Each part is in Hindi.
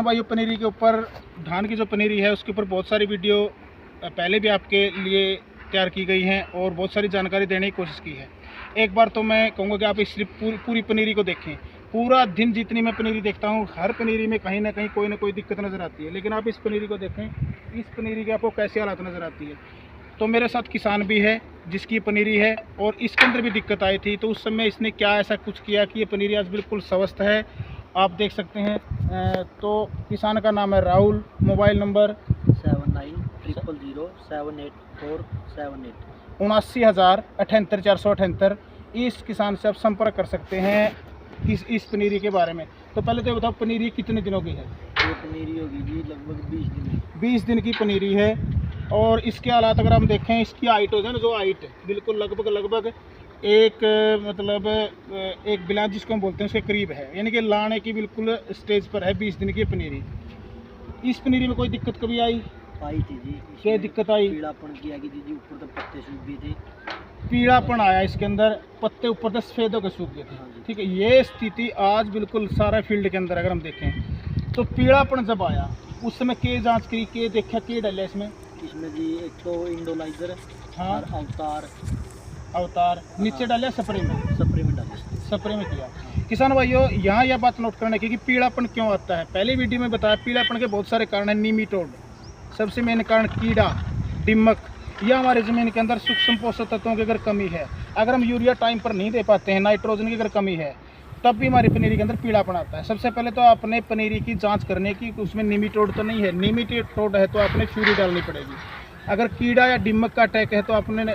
भाइयों, पनीरी के ऊपर, धान की जो पनीरी है उसके ऊपर बहुत सारी वीडियो पहले भी आपके लिए तैयार की गई हैं और बहुत सारी जानकारी देने की कोशिश की है। एक बार तो मैं कहूँगा कि आप इस पूरी पनीरी को देखें। पूरा दिन जितनी मैं पनीरी देखता हूँ, हर पनीरी में कहीं ना कहीं कोई ना कोई दिक्कत नज़र आती है, लेकिन आप इस पनीरी को देखें, इस पनीरी की आपको कैसी हालत नज़र आती है। तो मेरे साथ किसान भी है जिसकी पनीरी है और इसके अंदर भी दिक्कत आई थी, तो उस समय इसने क्या ऐसा कुछ किया कि ये पनीरी आज बिल्कुल स्वस्थ है, आप देख सकते हैं। तो किसान का नाम है राहुल, मोबाइल नंबर 7900078478 79,078,478। इस किसान से आप संपर्क कर सकते हैं इस पनीरी के बारे में। तो पहले तो ये बताओ, पनीरी कितने दिनों की है? ये पनीरी होगी जी लगभग 20 दिन 20 दिन की पनीरी है। और इसके हालात अगर हम देखें, इसकी हाइट हो जाए ना, जो हाइट बिल्कुल लगभग एक मतलब एक बिलान जिसको हम बोलते हैं उसके करीब है, यानी कि लाने की बिल्कुल स्टेज पर है 20 दिन की पनीरी। इस पनीरी में कोई दिक्कत कभी आई थी जी? क्या दिक्कत आई? पीलापन किया कि जी ऊपर तक पत्ते सूख गए थे, पीलापन आया इसके अंदर, पत्ते ऊपर तक सफ़ेद होकर सूख गए थे। ठीक है, ये स्थिति आज बिल्कुल सारा फील्ड के अंदर अगर हम देखें तो पीलापन जब आया उस समय के जांच करी, के देखा, के डाले इसमें जी एक तो इंडोलाइजर, हाँ, और अवतार नीचे डाले, स्प्रे में डाले, स्प्रे में किया। किसान भाइयों, यहाँ यह बात नोट करने की कि पीलापन क्यों आता है। पहले वीडियो में बताया पीलापन के बहुत सारे कारण हैं। निमीटोड सबसे मेन कारण, कीड़ा, दीमक, या हमारे ज़मीन के अंदर सूक्ष्म पोषक तत्वों की अगर कमी है, अगर हम यूरिया टाइम पर नहीं दे पाते हैं, नाइट्रोजन की अगर कमी है, तब भी हमारी पनीरी के अंदर पीलापन आता है। सबसे पहले तो आपने पनीरी की जांच करने की, उसमें निमीटोड तो नहीं है। निमीटोड है तो आपने फ्यूरी डालनी पड़ेगी। अगर कीड़ा या दीमक का अटैक है तो आपने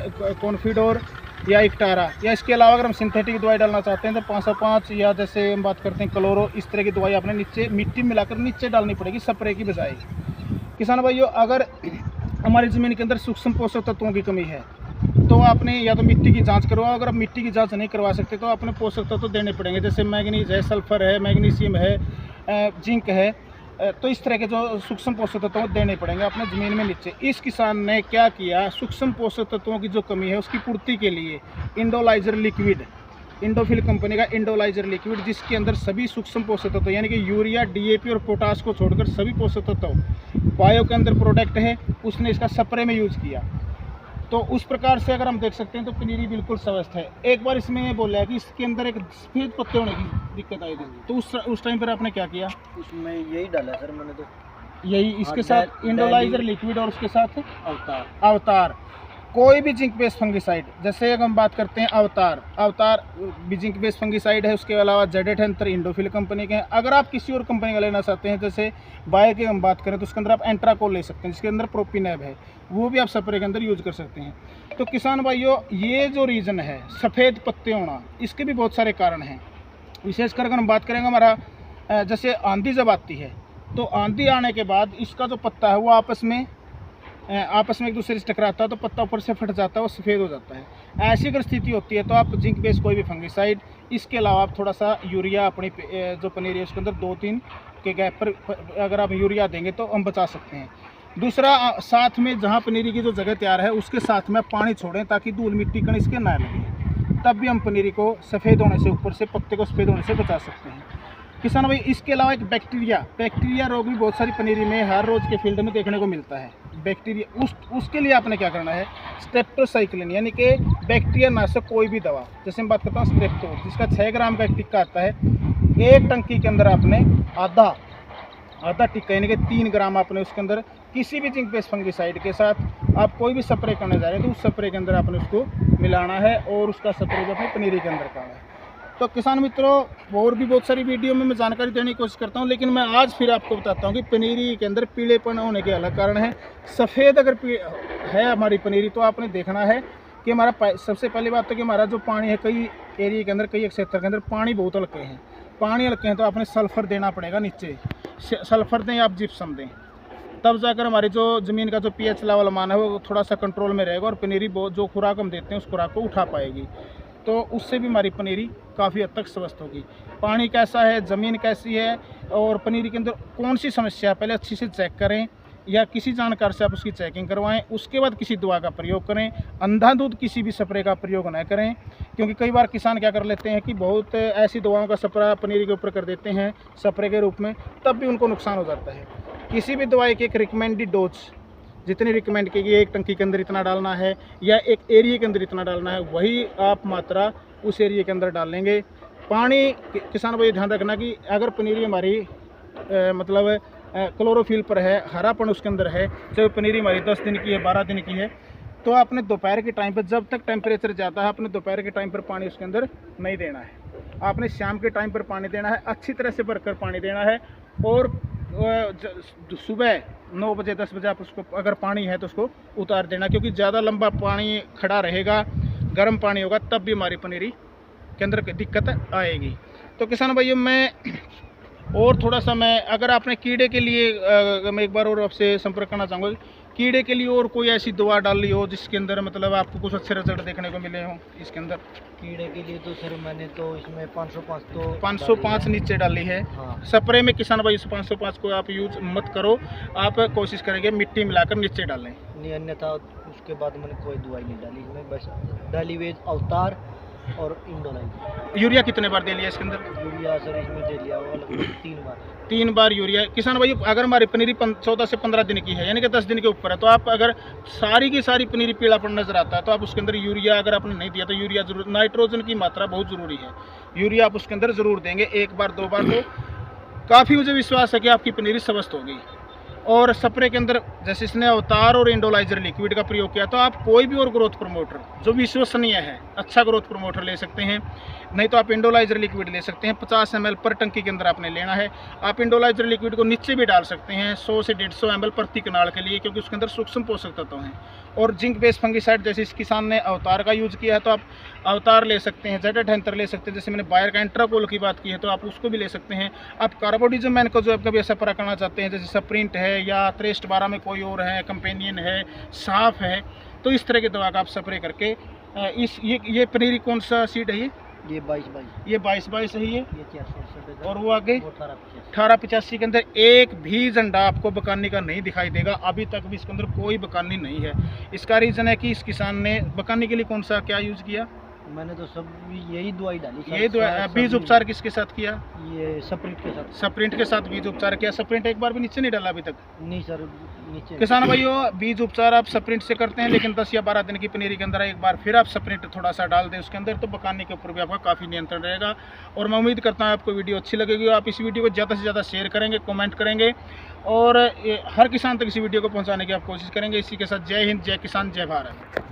कॉन्फिडोर या इक्टारा, या इसके अलावा अगर हम सिंथेटिक दवाई डालना चाहते हैं तो 505, या जैसे हम बात करते हैं क्लोरो, इस तरह की दवाई आपने नीचे मिट्टी मिलाकर नीचे डालनी पड़ेगी, स्प्रे की बजाय। किसान भाइयों, अगर हमारी ज़मीन के अंदर सूक्ष्म पोषक तत्वों की कमी है तो आपने या तो मिट्टी की जांच करवाओ। अगर आप मिट्टी की जांच नहीं करवा सकते तो आपने पोषक तत्व देने पड़ेंगे, जैसे मैग्नीज है, सल्फर है, मैग्नीशियम है, जिंक है। तो इस तरह के जो सूक्ष्म पोषक तत्व देने पड़ेंगे अपने ज़मीन में नीचे। इस किसान ने क्या किया, सूक्ष्म पोषक तत्वों की जो कमी है उसकी पूर्ति के लिए इंडोलाइजर लिक्विड, इंडोफिल कंपनी का इंडोलाइजर लिक्विड, जिसके अंदर सभी सूक्ष्म पोषक तत्व यानी कि यूरिया, डीएपी और पोटास को छोड़कर सभी पोषक तत्व बायो के अंदर प्रोडक्ट है, उसने इसका स्प्रे में यूज़ किया। तो उस प्रकार से अगर हम देख सकते हैं तो पनीरी बिल्कुल स्वस्थ है। एक बार इसमें ये बोला है कि इसके अंदर एक सफ़ेद पत्ते होने की दिक्कत आई थी, तो उस टाइम पर आपने क्या किया? उसमें यही डाला सर मैंने, तो यही इसके साथ इंडोलाइजर लिक्विड और उसके साथ अवतार। कोई भी जिंक बेस्ड फंगिसाइड, जैसे अगर हम बात करते हैं अवतार भी जिंक बेस्ड फंगिसाइड है। उसके अलावा जेडेट इंडोफिल कंपनी के हैं। अगर आप किसी और कंपनी का लेना चाहते हैं, जैसे बायो की हम बात करें तो उसके अंदर आप एंट्राकोल ले सकते हैं, जिसके अंदर प्रोपिनैब है, वो भी आप स्प्रे के अंदर यूज़ कर सकते हैं। तो किसान भाइयों, ये जो रीज़न है सफ़ेद पत्ते होना, इसके भी बहुत सारे कारण हैं। विशेषकर अगर हम बात करेंगे हमारा जैसे आंधी जब आती है तो आंधी आने के बाद इसका जो पत्ता है वो आपस में एक दूसरे से टकराता है, तो पत्ता ऊपर से फट जाता है, वो सफ़ेद हो जाता है। ऐसी अगर स्थिति होती है तो आप जिंक बेस कोई भी फंगिसाइड, इसके अलावा आप थोड़ा सा यूरिया अपनी जो पनीरी है उसके अंदर 2-3 के गैप पर अगर आप यूरिया देंगे तो हम बचा सकते हैं। दूसरा, साथ में जहाँ पनीरी की जो जगह तैयार है उसके साथ में पानी छोड़ें ताकि धूल मिट्टी कण इसके ना लगे, तब भी हम पनीरी को सफ़ेद होने से, ऊपर से पत्ते को सफ़ेद होने से बचा सकते हैं। किसान भाई, इसके अलावा एक बैक्टीरिया रोग भी बहुत सारी पनीरी में हर रोज़ के फील्ड में देखने को मिलता है। बैक्टीरिया, उसके लिए आपने क्या करना है, स्ट्रेप्टोसाइक्लिन यानी कि बैक्टीरिया नाशक कोई भी दवा, जैसे हम बात करते हैं स्ट्रेप्टो, जिसका 6 ग्राम का एक टिक्का आता है, एक टंकी के अंदर आपने आधा टिक्का यानी कि 3 ग्राम आपने उसके अंदर किसी भी जिंक बेस्ड फंगिसाइड के साथ आप कोई भी स्प्रे करने जा रहे हैं तो उस स्प्रे के अंदर आपने उसको मिलाना है और उसका स्प्रे जो अपनी पनीरी के अंदर करना है। तो किसान मित्रों, और भी बहुत सारी वीडियो में मैं जानकारी देने की कोशिश करता हूं, लेकिन मैं आज फिर आपको बताता हूं कि पनीरी के अंदर पीलेपन होने के अलग कारण हैं। सफ़ेद अगर है हमारी पनीरी तो आपने देखना है कि हमारा सबसे पहली बात तो कि हमारा जो पानी है, कई एरिया के अंदर, कई क्षेत्र के अंदर पानी बहुत हल्के हैं। पानी हल्के हैं तो आपने सल्फ़र देना पड़ेगा, नीचे सल्फ़र दें, आप जिप्सम दें, तब जाकर हमारी जो ज़मीन का जो pH लेवल मान है वो थोड़ा सा कंट्रोल में रहेगा और पनीरी जो खुराक हम देते हैं उस खुराक को उठा पाएगी। तो उससे भी हमारी पनीरी काफ़ी हद तक स्वस्थ होगी। पानी कैसा है, ज़मीन कैसी है और पनीरी के अंदर कौन सी समस्या है, पहले अच्छी से चेक करें। या किसी जानकार से आप उसकी चेकिंग करवाएं, उसके बाद किसी दवा का प्रयोग करें। अंधाधुंध किसी भी स्प्रे का प्रयोग न करें, क्योंकि कई बार किसान क्या कर लेते हैं कि बहुत ऐसी दवाओं का स्प्रे पनीरी के ऊपर कर देते हैं स्प्रे के रूप में, तब भी उनको नुकसान हो जाता है। किसी भी दवाई की एक रिकमेंडेड डोज, जितनी रिकमेंड की गई, एक टंकी के अंदर इतना डालना है या एक एरिया के अंदर इतना डालना है, वही आप मात्रा उस एरिया के अंदर डालेंगे। पानी किसान भाई ध्यान रखना कि अगर पनीरी हमारी मतलब क्लोरोफिल पर है, हरापन उसके अंदर है, चाहे पनीरी हमारी 10 दिन की है, 12 दिन की है, तो आपने दोपहर के टाइम पर, जब तक टेम्परेचर जाता है, आपने दोपहर के टाइम पर पानी उसके अंदर नहीं देना है। आपने शाम के टाइम पर पानी देना है, अच्छी तरह से भरकर पानी देना है। और सुबह 9 बजे 10 बजे आप उसको, अगर पानी है तो उसको उतार देना, क्योंकि ज़्यादा लंबा पानी खड़ा रहेगा, गर्म पानी होगा, तब भी हमारी पनीरी के अंदर दिक्कत आएगी। तो किसान भाइयों, मैं और थोड़ा सा अगर आपने कीड़े के लिए मैं एक बार और आपसे संपर्क करना चाहूँगा, कीड़े के लिए और कोई ऐसी दवा डाली हो जिसके अंदर मतलब आपको कुछ अच्छे रिजल्ट देखने को मिले हो इसके अंदर? कीड़े के लिए तो सर मैंने तो इसमें 505 नीचे डाली है। हाँ। स्प्रे में किसान भाई इस 505 को आप यूज मत करो, आप कोशिश करेंगे मिट्टी मिलाकर नीचे डालें। नहीं, अन्यथा उसके बाद मैंने कोई दवाई नहीं डाली इसमें, बस डाली वेज अवतार और इंडोलाइजर। यूरिया कितने बार दे लिया इसके अंदर? यूरिया सर इसमें दे लिया वो लगभग 3 बार यूरिया। किसान भाई, अगर हमारी पनीरी 14 से 15 दिन की है, यानी कि 10 दिन के ऊपर है, तो आप अगर सारी की सारी पनीरी पीलापन नजर आता है, तो आप उसके अंदर यूरिया, अगर आपने नहीं दिया तो यूरिया जरूर, नाइट्रोजन की मात्रा बहुत ज़रूरी है, यूरिया आप उसके अंदर ज़रूर देंगे। 1 बार 2 बार तो काफ़ी मुझे विश्वास है कि आपकी पनीरी स्वस्थ होगी। और स्प्रे के अंदर जैसे इसने अवतार और इंडोलाइजर लिक्विड का प्रयोग किया, तो आप कोई भी और ग्रोथ प्रमोटर जो विश्वसनीय है, अच्छा ग्रोथ प्रमोटर ले सकते हैं। नहीं तो आप इंडोलाइजर लिक्विड ले सकते हैं, 50 ml पर टंकी के अंदर आपने लेना है। आप इंडोलाइजर लिक्विड को नीचे भी डाल सकते हैं 100 से 150 ml प्रति कनाल के लिए, क्योंकि उसके अंदर सूक्ष्म पोषक तत्व हैं। और जिंक बेस्ड फंगिसाइड जैसे इस किसान ने अवतार का यूज़ किया है, तो आप अवतार ले सकते हैं, जेडेटहेंथर ले सकते हैं, जैसे मैंने बायर का एंट्राकोल की बात की है, तो आप उसको भी ले सकते हैं। आप कार्बोडिजम मैन को जो आप कभी ऐसा परा करना चाहते हैं, जैसे स्प्रिंट है या 6312 में कोई और है, कंपेनियन है, साफ है, तो इस तरह की दवा का आप स्प्रे करके ये पनीरी कौन सा सीड है? ये 22 ये 22 है ये 468 और वो आगे 1885। 1885 के अंदर एक भी झंडा आपको बकानी का नहीं दिखाई देगा। अभी तक भी इसके अंदर कोई बकानी नहीं है। इसका रीज़न है कि इस किसान ने बकानी के लिए कौन सा क्या यूज़ किया? मैंने तो सब यही दवाई डाली। ये दवा बीज उपचार किसके साथ किया? ये स्प्रिंट के साथ। स्प्रिंट के साथ बीज उपचार किया। स्प्रिंट एक बार भी नीचे नहीं डाला अभी तक? नहीं सर, नीचे। किसान भाइयों, बीज उपचार आप स्प्रिंट से करते हैं, लेकिन 10 या 12 दिन की पनीरी के अंदर एक बार फिर आप स्प्रिंट थोड़ा सा डाल दें उसके अंदर, तो बकाने के ऊपर भी आपका काफ़ी नियंत्रण रहेगा। और मैं उम्मीद करता हूँ आपको वीडियो अच्छी लगेगी। आप इस वीडियो को ज़्यादा से ज़्यादा शेयर करेंगे, कमेंट करेंगे और हर किसान तक इसी वीडियो को पहुँचाने की आप कोशिश करेंगे। इसी के साथ जय हिंद, जय किसान, जय भारत।